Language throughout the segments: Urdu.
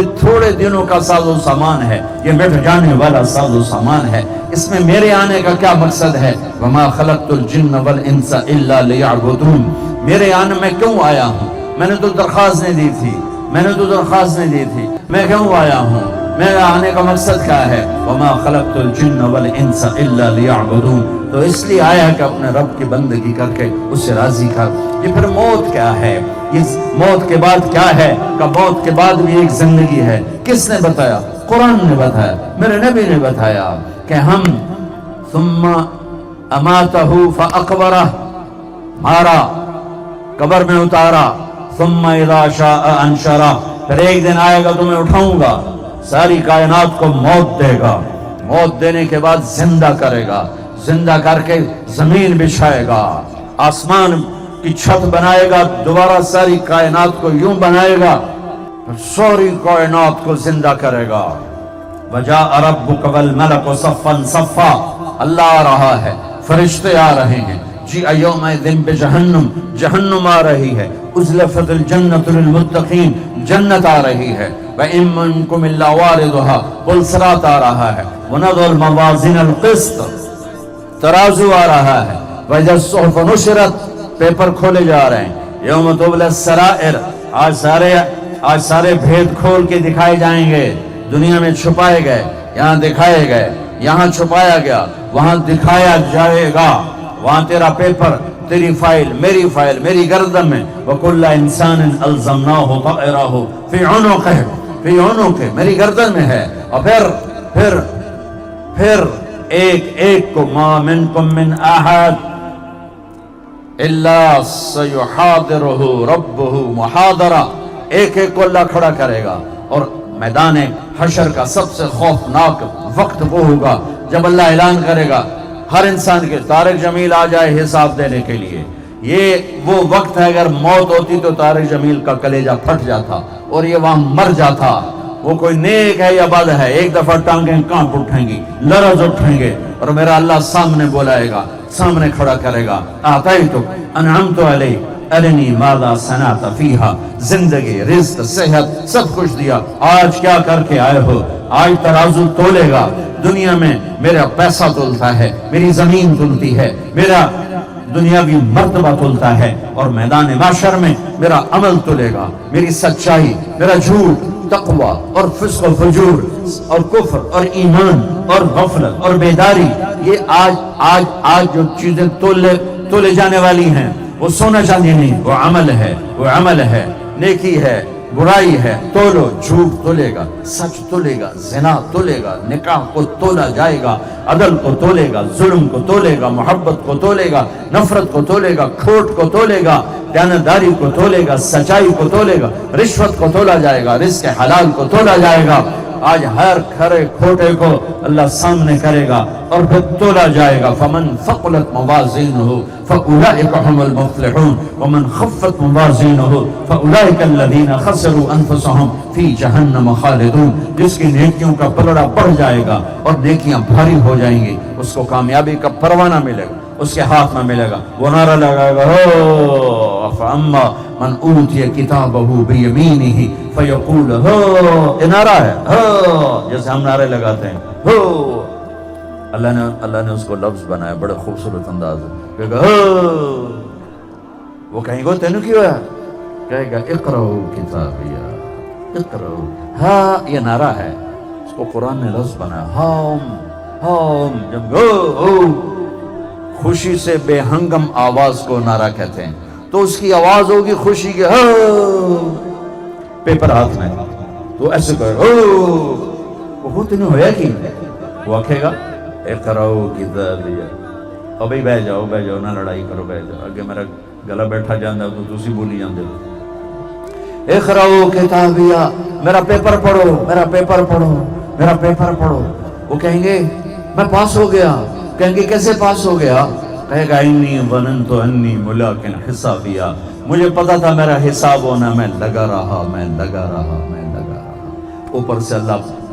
یہ تھوڑے دنوں کا سازو سامان ہے، یہ مٹ جانے والا سازو سامان ہے، اس میں میرے آنے کا کیا مقصد ہے؟ وما خلقت الجن والانس الا لیعبدون، میرے آنے میں کیوں آیا ہوں؟ میں نے تو درخواست نہیں دی تھی، میں کیوں آیا ہوں؟ میرے آنے کا مقصد کیا ہے؟ وما خلقت الجن والانس الا لیعبدون، تو اس لیے آیا کہ اپنے رب کی بندگی کر کے اسے راضی کر۔ یہ پھر موت کیا ہے؟ اس موت کے بعد کیا ہے؟ کہ موت کے بعد بھی ایک زندگی ہے۔ کس نے بتایا؟ قرآن نے بتایا، میرے نبی نے بتایا کہ ہم ثم اماتہ فاقبرہ، مارا، قبر میں اتارا، ثم اذا شاء انشرہ، پھر ایک دن آئے گا تمہیں اٹھاؤں گا، ساری کائنات کو موت دے گا، موت دینے کے بعد زندہ کرے گا، زندہ کر کے زمین بچھائے گا، آسمان کی چھت بنائے گا، دوبارہ ساری کائنات کو یوں بنائے گا، ساری کائنات کو زندہ کرے گا۔ وجاء ربک والملک صفا صفا، اللہ آ رہا ہے، فرشتے آ رہے ہیں، جی یومئذ بجہنم، جہنم آ رہی ہے، ازلفت الجنت للمتقین، جنت آ رہی ہے، وَإِن مِّنكُمْ إِلَّا وَارِدُهَا، پل صراط آ رہا ہے، وَنَضَعُ الْمَوَازِينَ الْقِسْطَ، ترازو آ رہا ہے، وَإِذَا الصُّحُفُ نُشِرَتْ، پیپر کھولے جا رہے ہیں، یوم تبلی السرائر، آج سارے بھید کھول کے دکھائے جائیں گے، دنیا میں چھپائے گئے، یہاں دکھائے گئے، یہاں چھپایا گیا، وہاں دکھایا جائے گا، وہاں تیرا پیپر، تیری فائل، میری گردن میں، وَكُلَّ إِنسَانٍ أَلْزَمْنَاهُ طَائِرَهُ فِي عُنُقِهِ، میری گردن میں ہے، اور پھر ایک کو مَا مِنْكُمْ مِنْ أَحَدٍ إِلَّا سَيُحَاضِرُهُ رَبُّهُ مُحَاضَرَةً، ایک کو اللہ کھڑا کرے گا، اور میدان حشر کا سب سے خوفناک وقت وہ ہوگا جب اللہ اعلان کرے گا ہر انسان کے، طارق جمیل آ جائے حساب دینے کے لیے۔ یہ وہ وقت ہے، اگر موت ہوتی تو طارق جمیل کا کلیجہ پھٹ جاتا اور یہ وہاں مر جاتا۔ وہ کوئی نیک ہے یا بد ہے، ایک دفعہ ٹانگیں کانپ اٹھیں گی، لرز اٹھیں گے، اور میرا اللہ سامنے بلائے گا، سامنے کھڑا کرے گا، اعطیتک انعمت علیک ارنی ماذا صنعت فیہا، زندگی، رزق، صحت سب کچھ دیا، آج کیا کر کے آئے ہو؟ آج ترازو تولے گا، دنیا میں میرا پیسہ تولتا ہے، میری زمین تلتی ہے، میرا دنیاوی مرتبہ تلتا ہے، اور میدان محشر میں میرا عمل تلے گا، میری سچائی، میرا جھوٹ، تقوی اور فسق و فجور اور کفر اور ایمان اور غفلت اور بیداری، یہ آج جو چیزیں تولے جانے والی ہیں، وہ سونا چاندی نہیں، وہ عمل ہے، نیکی ہے، برائی ہے، تولو، جھوٹ تولے گا، سچ تولے گا، زنا تولے گا، نکاح کو تولا جائے گا، عدل کو تولے گا، ظلم کو تولے گا، محبت کو تولے گا، نفرت کو تولے گا، کھوٹ کو تولے گا، دیانتداری کو تولے گا، سچائی کو تولے گا، رشوت کو تولا جائے گا، رزق حلال کو تولا جائے گا۔ آج ہر کھرے کھوٹے کو اللہ سامنے کرے گا اور پھر تولا جائے گا۔ فمن ثقلت موازینہ فاولئک هم المفلحون ومن خفت موازینہ فاولئک الذین خسروا انفسهم فی جہنم خالدون، جس کی نیکیوں کا پلڑا بڑھ جائے گا اور نیکیاں بھاری ہو جائیں گی، اس کو کامیابی کا پروانہ ملے گا، اس کے ہاتھ میں ملے گا، وہ نعرہ لگائے گا، ہو فاما من اوتی کتابہ بیمینہ فیقول ہو، یہ نعرہ ہے، ہو، جیسے ہم نعرے لگاتے ہیں، ہو، اللہ نے اس کو لفظ بنایا، بڑے خوبصورت انداز ہے، کہے گا ہو، وہ کہیں گو تینوں کیوں ہے؟ کہے گا اقرؤ کتابیہ، اقرؤ، ہاں، یہ نعرہ ہے، اس کو قرآن نے لفظ بنایا، ہم، جب ہو، خوشی سے بے ہنگم آواز کو نعرہ کہتے ہیں، تو اس کی آواز ہوگی خوشی کے، پیپر ہاتھ میں، تو ایسے کہے وہ خود نہیں ہویا کی، وہ آکھے گا اقرؤ کتابیہ، اور بھئی بہ جاؤ نہ لڑائی کرو، بہ جاؤ، اگے میرا گلا بیٹھا جاندہ تو تسی بولی جاندے، اقرؤ کتابیہ، میرا پیپر پڑھو، وہ کہیں گے میں پاس ہو گیا، کہیں گے کیسے پاس ہو گیا؟ کہے گا انی ظننت انی ملاقٍ حسابیہ، مجھے پتا تھا میرا حساب ہونا، میں لگا رہا، اوپر سے اللہ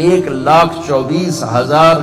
1,24,000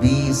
20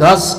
10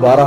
12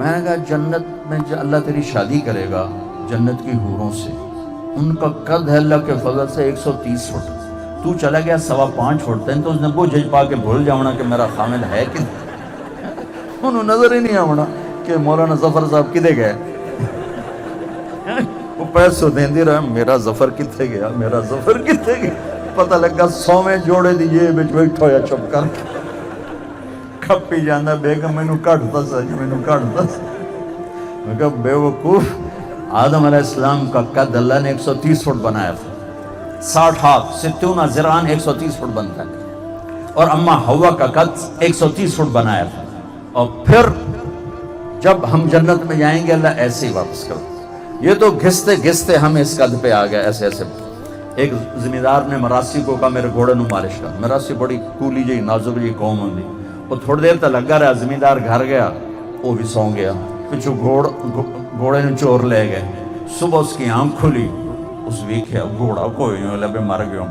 میں نے کہا جنت میں اللہ تیری شادی کرے گا جنت کی حوروں سے، ان کا قد ہے اللہ کے فضل سے 130 فٹ، تو چلا گیا 5.25 فٹ تین، تو اس نے وہ جج پا کے بھول جاؤنا کہ میرا خامد ہے کہ انہوں نظر ہی نہیں آونا کہ مولانا ظفر صاحب کدے گئے، وہ پیسوں دین دی رہا میرا ظفر کتے گیا، میرا ظفر کتے گیا، پتہ لگا 100 جوڑے دیجئے بچ بیٹھا ہویا چپ کر کے کھپی جانا بیگم میں نو کٹ دس میں نو کٹ دس۔ میں کہا بے وقوف، آدم علیہ السلام کا قد اللہ نے 130 فٹ بنایا تھا، 60 ہاتھ 60 ذراعاً 130 فٹ بنتا ہے، اور اما حوا کا قد 130 فٹ بنایا تھا، اور پھر جب ہم جنت میں جائیں گے اللہ ایسے ہی واپس کرو۔ یہ تو گھستے گھستے ہم اس قد پہ آ گئے ایسے ایسے۔ ایک زمیندار نے مراسی کو کہا میرے گھوڑے نو مالش کر، مراسی بڑی کولی جی نازک جی قوم ہوندی، وہ تھوڑی دیر تک لگا رہا، زمیندار گھر گیا وہ بھی سو گیا، پچھو گھوڑے نے چور لے گئے، صبح اس کی آنکھ کھلی، اس ویکھیا گھوڑا کوئی نہیں لبے مر گیا،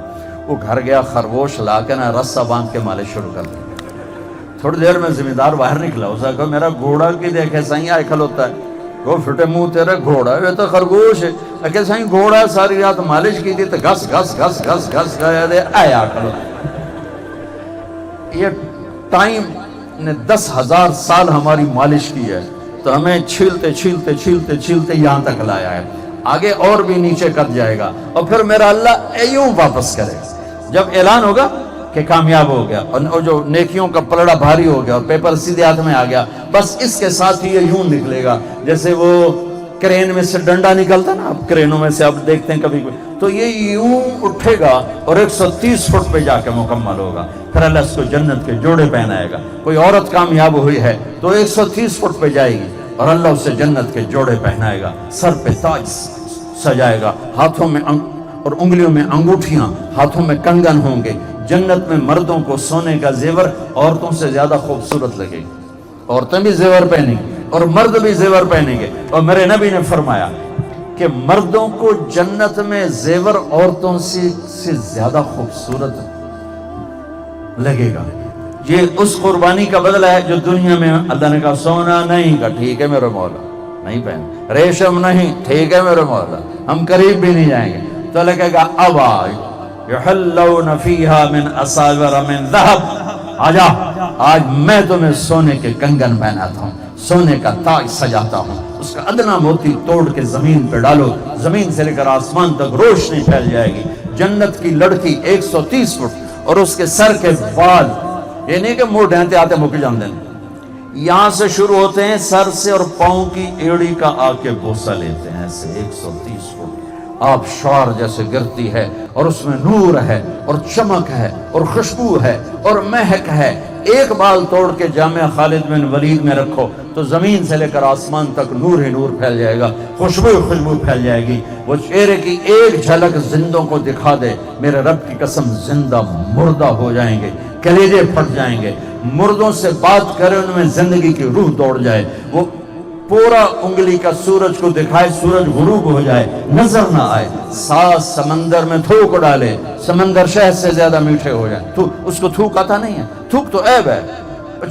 وہ گھر گیا خرگوش لا کے نا رسہ باندھ کے مالش شروع کر دیا۔ تھوڑی دیر میں زمیندار باہر نکلا، اسے کہا میرا گھوڑا کی دیکھے سائیں آئے کھلوتا ہے، وہ پھٹے منہ تیرے گھوڑا ہے، یہ تو خرگوش ہے، کہ سائیں گھوڑا ہے ساری رات مالش کی تھی تو گھس گھس گھس گھس گھس گیا دے آیا کھلوتا۔ یہ ٹائم نے 10,000 سال ہماری مالش کی ہے، تو ہمیں چھیلتے چھیلتے چھیلتے چھیلتے یہاں تک لایا ہے، آگے اور بھی نیچے کر جائے گا، اور پھر میرا اللہ یوں واپس کرے گا جب اعلان ہوگا کہ کامیاب ہو گیا اور جو نیکیوں کا پلڑا بھاری ہو گیا اور پیپر سیدھے ہاتھ میں آ گیا، بس اس کے ساتھ ہی یہ یوں نکلے گا جیسے وہ کرین میں سے ڈنڈا نکلتا نا، اب کرینوں میں سے آپ دیکھتے ہیں کبھی تو یہ یوں اٹھے گا اور 130 فٹ پہ جا کے مکمل ہوگا، پھر اللہ اس کو جنت کے جوڑے پہنائے گا۔ کوئی عورت کامیاب ہوئی ہے تو 130 فٹ پہ جائے گی اور اللہ اسے جنت کے جوڑے پہنائے گا، سر پہ تاج سجائے گا، ہاتھوں میں اور انگلیوں میں انگوٹھیاں، ہاتھوں میں کنگن ہوں گے۔ جنت میں مردوں کو سونے کا زیور عورتوں سے زیادہ خوبصورت لگے گی، عورتیں بھی زیور پہنیں گی اور مرد بھی زیور پہنیں گے، اور میرے نبی نے فرمایا کہ مردوں کو جنت میں زیور عورتوں سے زیادہ خوبصورت لگے گا۔ یہ اس قربانی کا بدلہ ہے جو دنیا میں اللہ نے کہا سونا نہیں کا ٹھیک ہے میرے مولا نہیں پہن، ریشم نہیں ٹھیک ہے میرے مولا ہم قریب بھی نہیں جائیں گے، تو اللہ کہے گا اب یحلون فیہا من اساور من ذہب، آجا آج میں تمہیں سونے کے کنگن پہناتا ہوں، سونے کا تاج سجاتا ہوں، اس کا ادنا موتی توڑ کے زمین پہ ڈالو، زمین سے لے کر آسمان تک روشنی پھیل جائے گی۔ جنت کی لڑکی 130 فٹ اور اس کے سر کے بال، یہ نہیں کہ موڑ ڈھانتے آتے مک جاندے ہیں، یہاں سے شروع ہوتے ہیں سر سے اور پاؤں کی ایڑی کا آ کے بوسہ لیتے ہیں، ایسے 130 فٹ آپ شعر جیسے گرتی ہے، اور اس میں نور ہے اور چمک ہے اور خوشبو ہے اور مہک ہے۔ ایک بال توڑ کے جامعہ خالد بن ولید میں رکھو تو زمین سے لے کر آسمان تک نور ہی نور پھیل جائے گا، خوشبو خوشبو پھیل جائے گی۔ وہ چہرے کی ایک جھلک زندوں کو دکھا دے، میرے رب کی قسم زندہ مردہ ہو جائیں گے، کلیجے پھٹ جائیں گے، مردوں سے بات کرے ان میں زندگی کی روح دوڑ جائے، وہ پورا انگلی کا سورج کو دکھائے، سورج غروب ہو جائے نظر نہ آئے، ساتھ سمندر میں تھوک ڈالے، سمندر شہد سے زیادہ میٹھے ہو جائیں، اس کو تھوک آتا نہیں ہے، تھوک تو عیب ہے،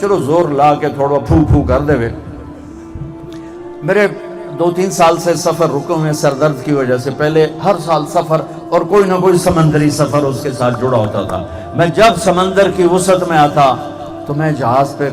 چلو زور لا کے تھوڑا پھو پھو کر دے وے۔ میرے 2-3 سال سے سفر رکے ہوئے سر درد کی وجہ سے، پہلے ہر سال سفر اور کوئی نہ کوئی سمندری سفر اس کے ساتھ جڑا ہوتا تھا۔ میں جب سمندر کی وسعت میں آتا تو میں جہاز پہ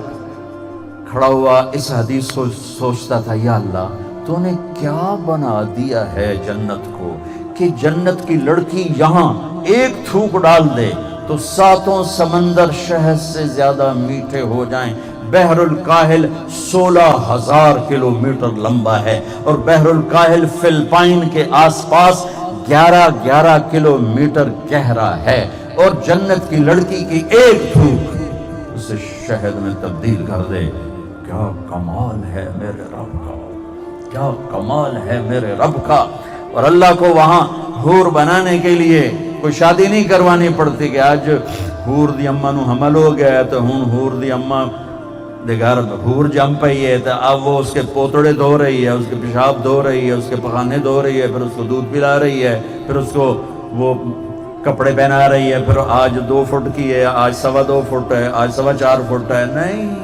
کھڑا ہوا اس حدیث کو سوچتا تھا، یا اللہ تو نے کیا بنا دیا ہے جنت کو کہ جنت کی لڑکی یہاں ایک تھوک ڈال دے تو 7 سمندر شہد سے زیادہ میٹھے ہو جائیں۔ بحر الکاہل 16,000 کلومیٹر لمبا ہے اور بحر الکاہل فلپائن کے آس پاس 11 کلومیٹر گہرا ہے، اور جنت کی لڑکی کی ایک تھوک اسے شہد میں تبدیل کر دے۔ کیا کمال ہے میرے رب کا، کیا کمال ہے میرے رب کا۔ اور اللہ کو وہاں حور بنانے کے لیے کوئی شادی نہیں کروانی پڑتی کہ آج حور دی اماں نو حمل ہو گیا ہے تو ہن حور دی اماں دے گھر حور جم پئی ہے تو اب وہ اس کے پوتڑے دھو رہی ہے، اس کے پیشاب دھو رہی ہے، اس کے پخانے دھو رہی ہے، پھر اس کو دودھ پلا رہی ہے، پھر اس کو وہ کپڑے پہنا رہی ہے، پھر آج 2 فٹ کی ہے، آج 2.25 فٹ ہے، آج 4.25 فٹ ہے۔ نہیں،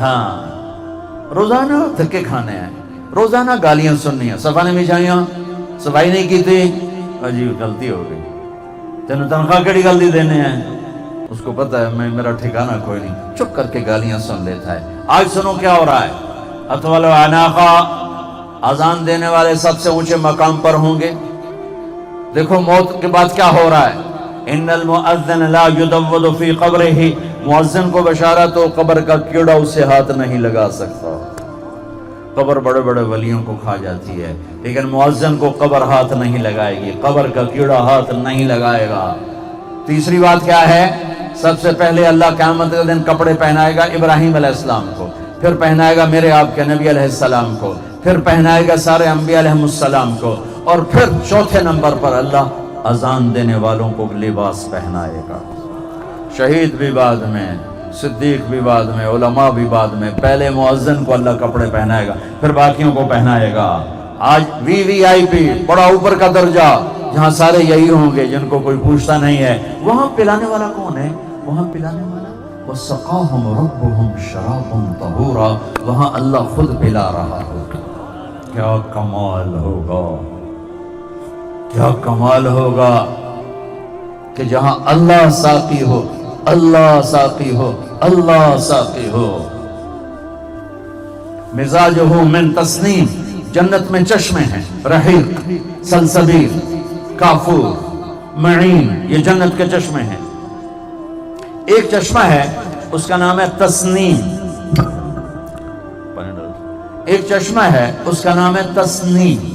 ہاں روزانہ دھکے کھانے ہیں، روزانہ گالیاں سننی ہیں، صفائی میں جائیاں صفائی نہیں کی تھی، عجیب غلطی ہو گئی، تینوں تنخواہ کڑی غلطی دینے ہیں، اس کو پتہ ہے میں میرا ٹھکانہ کوئی نہیں، چپ کر کے گالیاں سن لیتا ہے۔ آج سنو کیا ہو رہا ہے، اطول عناقہ اذان دینے والے سب سے اونچے مقام پر ہوں گے۔ دیکھو موت کے بعد کیا ہو رہا ہے، ان المؤذن لا يدود في قبره، مؤذن کو بشارت ہو قبر کا کیڑا اسے ہاتھ نہیں لگا سکتا۔ قبر بڑے بڑے ولیوں کو کھا جاتی ہے لیکن مؤذن کو قبر ہاتھ نہیں لگائے گی، قبر کا کیڑا ہاتھ نہیں لگائے گا۔ تیسری بات کیا ہے، سب سے پہلے اللہ قیامت کے دن کپڑے پہنائے گا ابراہیم علیہ السلام کو، پھر پہنائے گا میرے آپ کے نبی علیہ السلام کو، پھر پہنائے گا سارے انبیاء علیہ السلام کو، اور پھر چوتھے نمبر پر اللہ اذان دینے والوں کو لباس پہنائے گا۔ شہید بھی بعد میں، صدیق بھی بعد میں، علماء بھی بعد میں، پہلے مؤذن کو اللہ کپڑے پہنائے گا پھر باقیوں کو پہنائے گا۔ آج VVIP بڑا اوپر کا درجہ جہاں سارے یہی ہوں گے جن کو کوئی پوچھتا نہیں ہے، وہاں پلانے والا کون ہے؟ وہاں پلانے والا وَسَقَاهُمْ رَبُّهُمْ شَرَابًا طَهُورًا، وہاں اللہ خود پلا رہا ہوگا۔ کیا کمال ہوگا، کیا کمال ہوگا کہ جہاں اللہ ساقی ہو، اللہ ساقی ہو، اللہ ساقی ہو۔ مزاجہ من تسنیم، جنت میں چشمے ہیں، رحیق، سلسبیل، کافور، معین، یہ جنت کے چشمے ہیں۔ ایک چشمہ ہے اس کا نام ہے تسنیم، ایک چشمہ ہے اس کا نام ہے تسنیم۔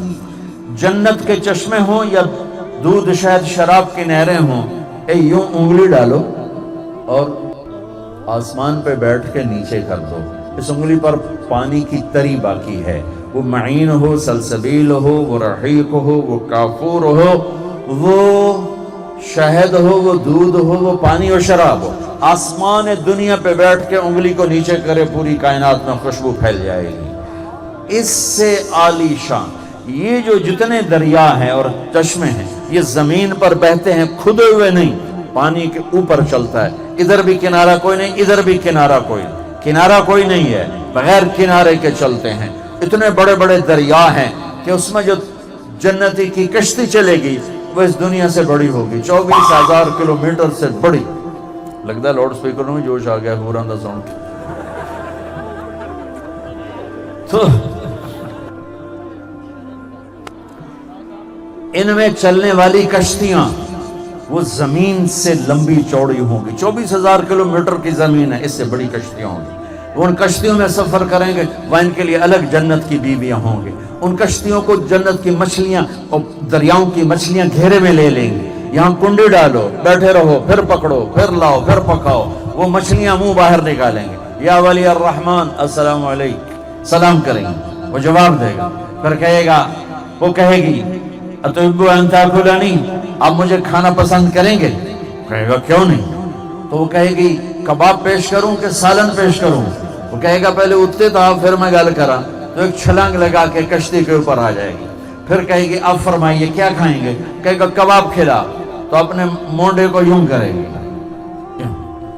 جنت کے چشمے ہوں یا دودھ شہد شراب کی نہریں ہوں، یوں انگلی ڈالو اور آسمان پہ بیٹھ کے نیچے کر دو، اس انگلی پر پانی کی تری باقی ہے، وہ معین ہو، سلسبیل ہو، وہ رحیق ہو، وہ کافور ہو، وہ شہد ہو، وہ دودھ ہو، وہ پانی اور شراب ہو، آسمان دنیا پہ بیٹھ کے انگلی کو نیچے کرے پوری کائنات میں خوشبو پھیل جائے گی۔ اس سے عالی شان یہ جو جتنے دریا ہیں اور چشمے ہیں یہ زمین پر بہتے ہیں، کھدے ہوئے نہیں، پانی کے اوپر چلتا ہے، ادھر بھی کنارہ کوئی نہیں، ادھر بھی کنارہ کوئی نہیں، کنارہ کوئی نہیں ہے، بغیر کنارے کے چلتے ہیں۔ اتنے بڑے بڑے دریا ہیں کہ اس میں جو جنتی کی کشتی چلے گی وہ اس دنیا سے بڑی ہوگی، 24,000 کلومیٹر سے بڑی۔ لگتا ہے لاؤڈ سپیکروں میں جوش آ گیا، پورا دا ساؤنڈ۔ تو ان میں چلنے والی کشتیاں وہ زمین سے لمبی چوڑی ہوں گی، 24,000 کلومیٹر کی زمین ہے، اس سے بڑی کشتیاں ہوں گی۔ وہ ان کشتیوں میں سفر کریں گے، وہاں ان کے لیے الگ جنت کی بیویاں ہوں گی، ان کشتیوں کو جنت کی مچھلیاں اور دریاؤں کی مچھلیاں گھیرے میں لے لیں گی، یہاں کنڈی ڈالو، بیٹھے رہو، پھر پکڑو، پھر لاؤ، پھر پکاؤ، وہ مچھلیاں منہ باہر نکالیں گے، یا ولی الرحمن السلام علیکم، سلام کریں گے، وہ جواب دے گا، پھر کہے گا، وہ کہے گی اتحب ان تاکلنی، آپ مجھے کھانا پسند کریں گے؟ کہے گا کیوں نہیں؟ تو وہ کہے گی کباب پیش کروں کہ سالن پیش کروں؟ وہ کہے گا پہلے اتنے تو آپ، پھر میں گل کرا، تو ایک چھلانگ لگا کے کشتی کے اوپر آ جائے گی، پھر کہے گی اب فرمائیے کیا کھائیں گے؟ کہے گا کباب کھلا، تو اپنے مونڈے کو یوں کرے گی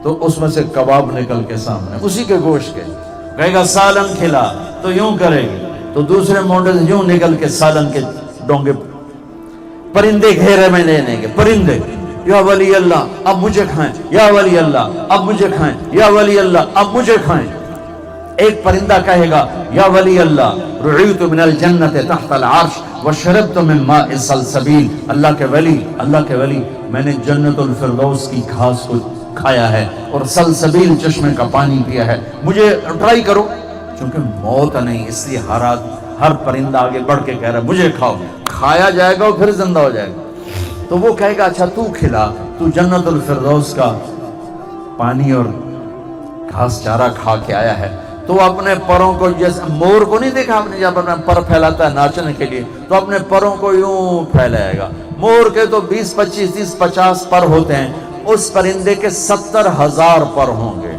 تو اس میں سے کباب نکل کے سامنے اسی کے گوشت کے، کہے گا سالن کھلا تو یوں کرے گی تو دوسرے مونڈے سے یوں نکل کے سالن کے ڈونگے، پرندے گھیرے میں لینے کے، پرندے، یا ولی اللہ اب مجھے کھائیں، یا ولی اللہ اب مجھے کھائیں، یا ولی اللہ اب مجھے کھائیں۔ ایک پرندہ کہے گا یا ولی اللہ رعیت من الجنت تحت العرش وشربت من ماء السلسبیل، اللہ کے ولی میں نے جنت الفردوس کی گھاس کو کھایا ہے اور سلسبیل چشمے کا پانی پیا ہے، مجھے ٹرائی کرو۔ چونکہ موت نہیں اس لیے ہر پرندہ آگے بڑھ کے کہہ رہا ہے مجھے کھاؤ، کھایا جائے گا اور پھر زندہ ہو جائے گا۔ تو وہ کہے گا اچھا تو کھلا، تو جنت الفردوس کا پانی اور گھاس چارہ کھا کے آیا ہے، تو اپنے پروں کو، جیسے مور کو نہیں دیکھا آپ نے جب اپنا پر پھیلاتا ہے ناچنے کے لیے، تو اپنے پروں کو یوں پھیلائے گا۔ مور کے تو 20 25 30 50 پر ہوتے ہیں، اس پرندے کے 70,000 پر ہوں گے،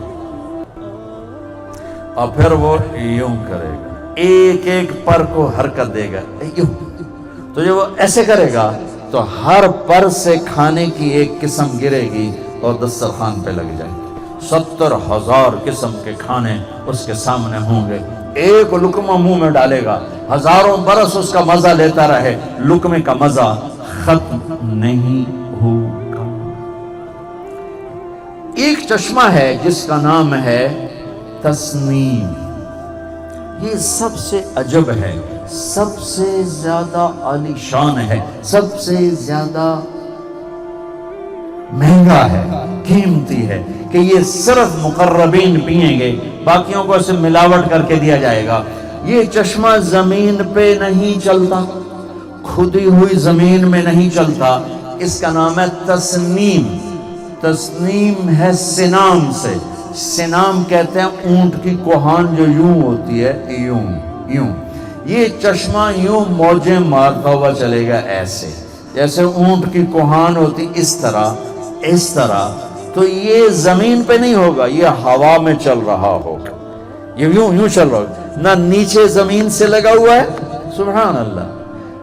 اور پھر وہ یوں کرے گا، ایک ایک پر کو حرکت دے گا یوں، تو جب وہ ایسے کرے گا تو ہر پر سے کھانے کی ایک قسم گرے گی اور دسترخوان پہ لگ جائے گی۔ 70,000 قسم کے کھانے اس کے سامنے ہوں گے، ایک لقمہ منہ میں ڈالے گا، ہزاروں برس اس کا مزہ لیتا رہے، لقمے کا مزہ ختم نہیں ہوگا۔ ایک چشمہ ہے جس کا نام ہے تسنیم، یہ سب سے عجب ہے، سب سے زیادہ عالی شان ہے، سب سے زیادہ مہنگا ہے، قیمتی ہے، کہ یہ صرف مقربین پئیں گے، باقیوں کو اسے ملاوٹ کر کے دیا جائے گا۔ یہ چشمہ زمین پہ نہیں چلتا، کھدی ہوئی زمین میں نہیں چلتا، اس کا نام ہے تسنیم۔ تسنیم ہے سنام سے، سنام کہتے ہیں اونٹ کی کوہان جو یوں ہوتی ہے، یوں یہ چشمہ یوں موجیں مارتا ہوا چلے گا، ایسے جیسے اونٹ کی کوہان ہوتی، اس طرح تو یہ زمین پہ نہیں ہوگا، یہ ہوا میں چل رہا ہوگا، یہ یوں چل رہا ہوگا، نہ نیچے زمین سے لگا ہوا ہے، سبحان اللہ،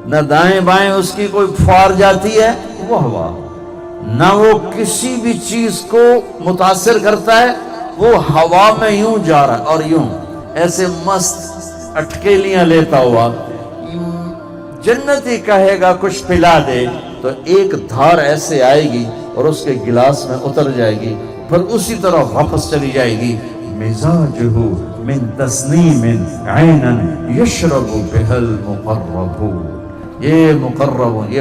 نہ دائیں بائیں اس کی کوئی فوار جاتی ہے، وہ ہوا، نہ وہ کسی بھی چیز کو متاثر کرتا ہے، وہ ہوا میں یوں جا رہا ہے، اور یوں ایسے مست اٹکیلیاں لیتا ہوا۔ جنتی کہے گا کچھ پلا دے تو ایک دھار ایسے آئے گی اور اس کے گلاس میں اتر جائے گی، پھر اسی طرح واپس چلی جائے گی۔ مزاجہ من تسنیم عینا یشرب بها المقربون، یہ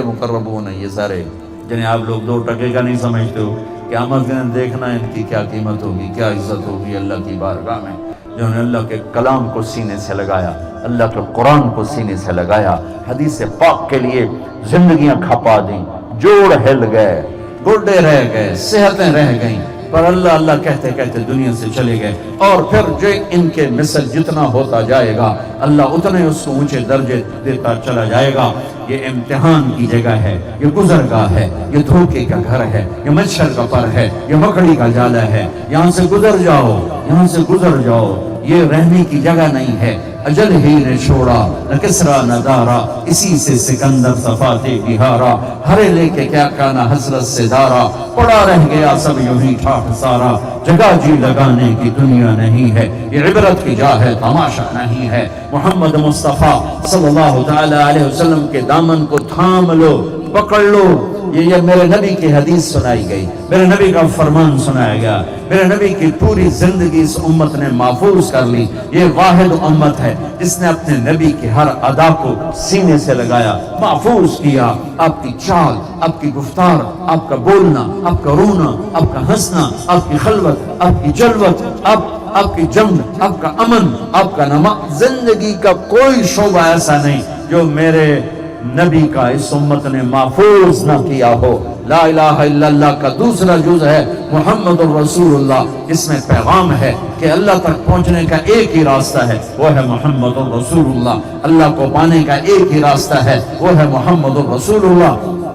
مقربون ہیں، یہ سارے جنہیں آپ لوگ 2 ٹکے کا نہیں سمجھتے ہو، قیامت کے دن دیکھنا ان کی کیا قیمت ہوگی، کیا عزت ہوگی اللہ کی بارگاہ میں، جنہوں نے اللہ کے کلام کو سینے سے لگایا، اللہ کے قرآن کو سینے سے لگایا، حدیث پاک کے لیے زندگیاں کھپا دیں، جوڑ ہل گئے، گوڈے رہ گئے، صحتیں رہ گئیں، پر اللہ اللہ کہتے کہتے دنیا سے چلے گئے، اور پھر جو ان کے مثل جتنا ہوتا جائے گا اللہ اتنے اس کو اونچے درجے دیتا چلا جائے گا۔ یہ امتحان کی جگہ ہے، یہ گزرگاہ ہے، یہ دھوکے کا گھر ہے، یہ مچھر کا پر ہے، یہ مکڑی کا جالا ہے، یہاں سے گزر جاؤ، یہ رہنے کی جگہ نہیں ہے۔ اجل ہی نے چھوڑا نہ کسرا نہ دارا، اسی سے سکندر صفاتے بہارا، ہرے لے کے کیا کانا حسرت سے دارا، پڑا رہ گیا سب یوں ہی ٹھاٹ سارا، جگہ جی لگانے کی دنیا نہیں ہے، یہ عبرت کی جا ہے تماشا نہیں ہے۔ محمد مصطفیٰ صلی اللہ تعالی علیہ وسلم کے دامن کو تھام لو، پکڑ لو، یہ میرے نبی کی حدیث سنائی گئی، میرے نبی کا فرمان سنایا گیا، میرے نبی کی پوری زندگی اس امت نے محفوظ کر لی۔ یہ واحد امت ہے جس نے اپنے نبی کی ہر ادا کو سینے سے لگایا، محفوظ کیا۔ آپ کی چال، آپ کی گفتار، آپ کا بولنا، آپ کا رونا، آپ کا ہنسنا، آپ کی خلوت، آپ کی جلوت، آپ کی جنگ، آپ کا امن، آپ کا نماز، زندگی کا کوئی شعبہ ایسا نہیں جو میرے نبی کا اس امت نے محفوظ نہ کیا ہو۔ لا الہ الا اللہ کا دوسرا جز ہے محمد الرسول اللہ، اس میں پیغام ہے کہ اللہ تک پہنچنے کا ایک ہی راستہ ہے، وہ ہے محمد الرسول اللہ۔ اللہ کو پانے کا ایک ہی راستہ ہے، وہ ہے محمد الرسول اللہ۔